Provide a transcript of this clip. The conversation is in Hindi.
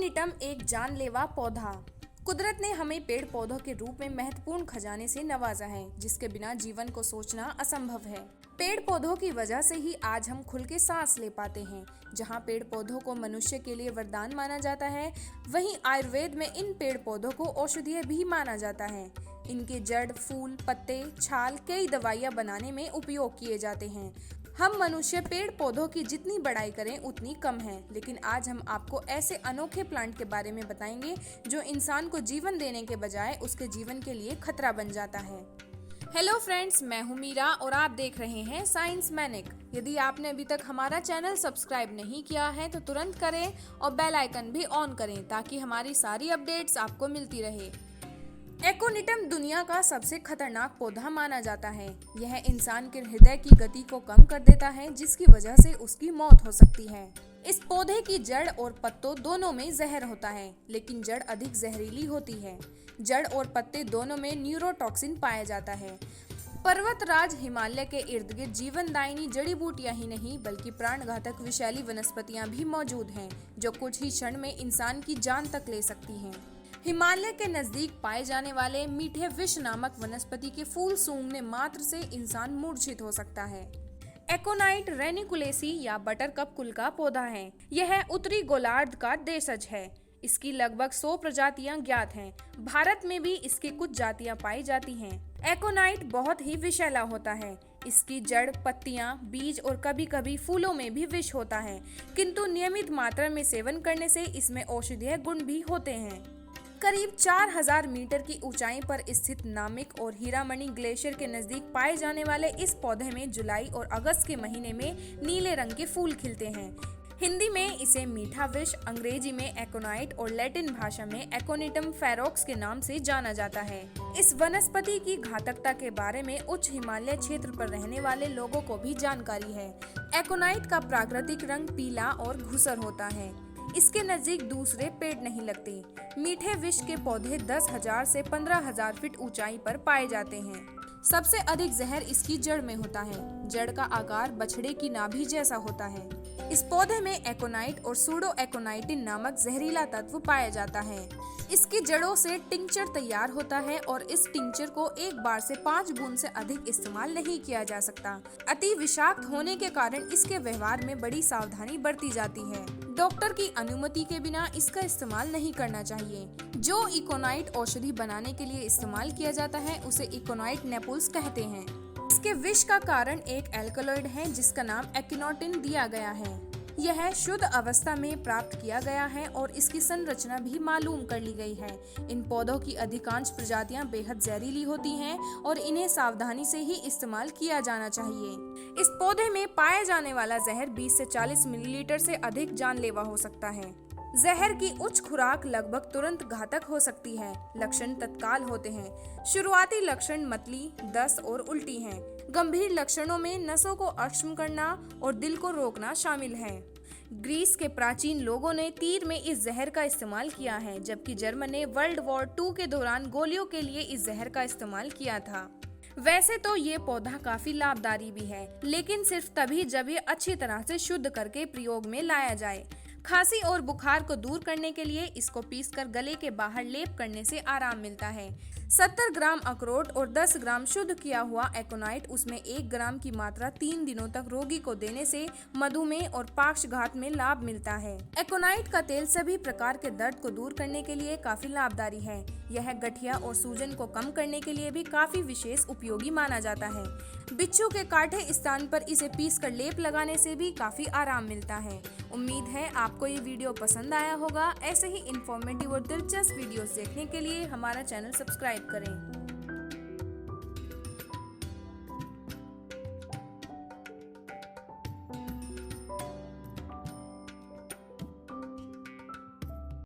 एकोनिटम एक जानलेवा पौधा। कुदरत ने हमें पेड़ पौधों के रूप में महत्वपूर्ण खजाने से नवाजा है, जिसके बिना जीवन को सोचना असंभव है। पेड़ पौधों की वजह से ही आज हम खुल के सांस ले पाते हैं। जहां पेड़ पौधों को मनुष्य के लिए वरदान माना जाता है, वहीं आयुर्वेद में इन पेड़ पौधों को औषधीय भी माना जाता है। इनके जड़, फूल, पत्ते, छाल कई दवाइयां बनाने में उपयोग किए जाते हैं। हम मनुष्य पेड़ पौधों की जितनी बड़ाई करें उतनी कम है, लेकिन आज हम आपको ऐसे अनोखे प्लांट के बारे में बताएंगे जो इंसान को जीवन देने के बजाय उसके जीवन के लिए खतरा बन जाता है। हेलो फ्रेंड्स, मैं हूं मीरा और आप देख रहे हैं साइंस मैनिक। यदि आपने अभी तक हमारा चैनल सब्सक्राइब नहीं किया है तो तुरंत करें और बेल आइकन भी ऑन करें ताकि हमारी सारी अपडेट्स आपको मिलती रहे। एकोनिटम दुनिया का सबसे खतरनाक पौधा माना जाता है। यह इंसान के हृदय की गति को कम कर देता है, जिसकी वजह से उसकी मौत हो सकती है। इस पौधे की जड़ और पत्तों दोनों में जहर होता है, लेकिन जड़ अधिक जहरीली होती है। जड़ और पत्ते दोनों में न्यूरोटॉक्सिन पाया जाता है। पर्वतराज हिमालय के इर्द गिर्द जीवनदायिनी जड़ी बूटियां ही नहीं बल्कि प्राणघातक विषैली वनस्पतियां भी मौजूद हैं, जो कुछ ही क्षण में इंसान की जान तक ले सकती हैं। हिमालय के नजदीक पाए जाने वाले मीठे विष नामक वनस्पति के फूल सूंघने मात्र से इंसान मूर्छित हो सकता है। एकोनाइट रेनिकुलेसी या बटरकप कुल का पौधा है। यह उत्तरी गोलार्ध का देशज है। इसकी लगभग 100 प्रजातियां ज्ञात हैं। भारत में भी इसकी कुछ जातियां पाई जाती हैं। एकोनाइट बहुत ही विषैला होता है। इसकी जड़, पत्तियां, बीज और कभी कभी फूलों में भी विष होता है, किंतु नियमित मात्रा में सेवन करने से इसमें औषधीय गुण भी होते हैं। करीब 4000 मीटर की ऊंचाई पर स्थित नामिक और हीरामणि ग्लेशियर के नजदीक पाए जाने वाले इस पौधे में जुलाई और अगस्त के महीने में नीले रंग के फूल खिलते हैं। हिंदी में इसे मीठा विष, अंग्रेजी में एकोनाइट और लैटिन भाषा में एकोनिटम फेरोक्स के नाम से जाना जाता है। इस वनस्पति की घातकता के बारे में उच्च हिमालय क्षेत्र पर रहने वाले लोगों को भी जानकारी है। एकोनाइट का प्राकृतिक रंग पीला और धूसर होता है। इसके नजदीक दूसरे पेड़ नहीं लगते। मीठे विष के पौधे 10,000 से 15,000 फीट ऊंचाई पर पाए जाते हैं। सबसे अधिक जहर इसकी जड़ में होता है। जड़ का आकार बछड़े की नाभि जैसा होता है। इस पौधे में एकोनाइट और सूडो एकोनाइटिन नामक जहरीला तत्व पाया जाता है। इसकी जड़ों से टिंचर तैयार होता है और इस टिंचर को एक बार से 5 बूंद से अधिक इस्तेमाल नहीं किया जा सकता। अति विषाक्त होने के कारण इसके व्यवहार में बड़ी सावधानी बरती जाती है। डॉक्टर की अनुमति के बिना इसका इस्तेमाल नहीं करना चाहिए। जो इकोनाइट औषधि बनाने के लिए इस्तेमाल किया जाता है उसे इकोनाइट नेपुल्स कहते हैं। इसके विष का कारण एक एल्कलॉइड है जिसका नाम एकिनोटिन दिया गया है। यह शुद्ध अवस्था में प्राप्त किया गया है और इसकी संरचना भी मालूम कर ली गई है। इन पौधों की अधिकांश प्रजातियां बेहद जहरीली होती हैं और इन्हें सावधानी से ही इस्तेमाल किया जाना चाहिए। इस पौधे में पाया जाने वाला जहर 20 से 40 मिलीलीटर से अधिक जानलेवा हो सकता है। जहर की उच्च खुराक लगभग तुरंत घातक हो सकती है। लक्षण तत्काल होते हैं। शुरुआती लक्षण मतली, दस्त और उल्टी हैं। गंभीर लक्षणों में नसों को अक्षम करना और दिल को रोकना शामिल है। ग्रीस के प्राचीन लोगों ने तीर में इस जहर का इस्तेमाल किया है, जबकि जर्मन ने वर्ल्ड वॉर 2 के दौरान गोलियों के लिए इस जहर का इस्तेमाल किया था। वैसे तो ये पौधा काफी लाभकारी भी है, लेकिन सिर्फ तभी जब ये अच्छी तरह से शुद्ध करके प्रयोग में लाया जाए। खांसी और बुखार को दूर करने के लिए इसको पीसकर गले के बाहर लेप करने से आराम मिलता है। 70 ग्राम अखरोट और 10 ग्राम शुद्ध किया हुआ एकोनाइट, उसमें 1 ग्राम की मात्रा 3 दिनों तक रोगी को देने से मधुमेह और पक्षाघात में लाभ मिलता है। एकोनाइट का तेल सभी प्रकार के दर्द को दूर करने के लिए काफी लाभकारी है। यह गठिया और सूजन को कम करने के लिए भी काफी विशेष उपयोगी माना जाता है। बिच्छू के काटे स्थान पर इसे पीसकर लेप लगाने से भी काफी आराम मिलता है। उम्मीद है आपको ये वीडियो पसंद आया होगा। ऐसे ही इंफॉर्मेटिव और दिलचस्प वीडियोस देखने के लिए हमारा चैनल सब्सक्राइब करें।